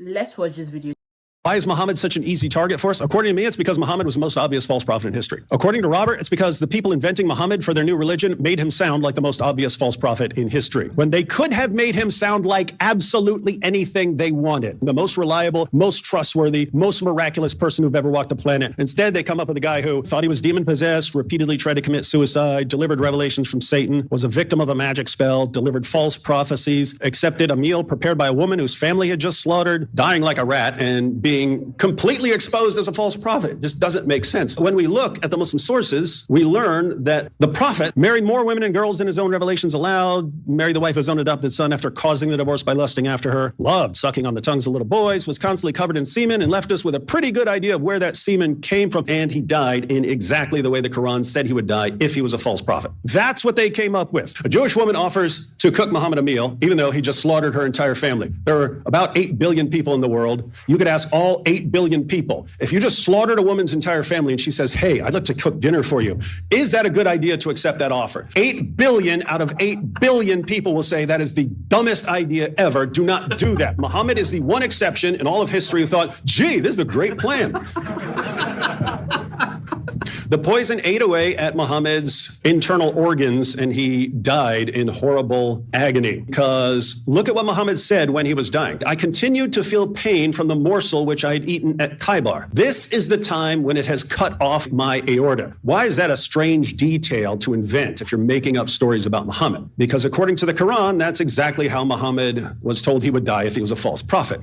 Let's watch this video. Why is Muhammad such an easy target for us? According to me, it's because Muhammad was the most obvious false prophet in history. According to Robert, it's because the people inventing Muhammad for their new religion made him sound like the most obvious false prophet in history, when they could have made him sound like absolutely anything they wanted. The most reliable, most trustworthy, most miraculous person who've ever walked the planet. Instead, they come up with a guy who thought he was demon-possessed, repeatedly tried to commit suicide, delivered revelations from Satan, was a victim of a magic spell, delivered false prophecies, accepted a meal prepared by a woman whose family had just slaughtered, dying like a rat, and being completely exposed as a false prophet. This doesn't make sense. When we look at the Muslim sources, we learn that the prophet married more women and girls than his own revelations allowed, married the wife of his own adopted son after causing the divorce by lusting after her, loved sucking on the tongues of little boys, was constantly covered in semen, and left us with a pretty good idea of where that semen came from, and he died in exactly the way the Quran said he would die if he was a false prophet. That's what they came up with. A Jewish woman offers to cook Muhammad a meal, even though he just slaughtered her entire family. There are about 8 billion people in the world. You could ask all 8 billion people, if you just slaughtered a woman's entire family and she says, hey, I'd like to cook dinner for you, is that a good idea to accept that offer? 8 billion out of 8 billion people will say that is the dumbest idea ever. Do not do that. Muhammad is the one exception in all of history who thought, gee, this is a great plan. The poison ate away at Muhammad's internal organs, and he died in horrible agony. Because look at what Muhammad said when he was dying. I continued to feel pain from the morsel which I had eaten at Khaybar. This is the time when it has cut off my aorta. Why is that a strange detail to invent if you're making up stories about Muhammad? Because according to the Quran, that's exactly how Muhammad was told he would die if he was a false prophet.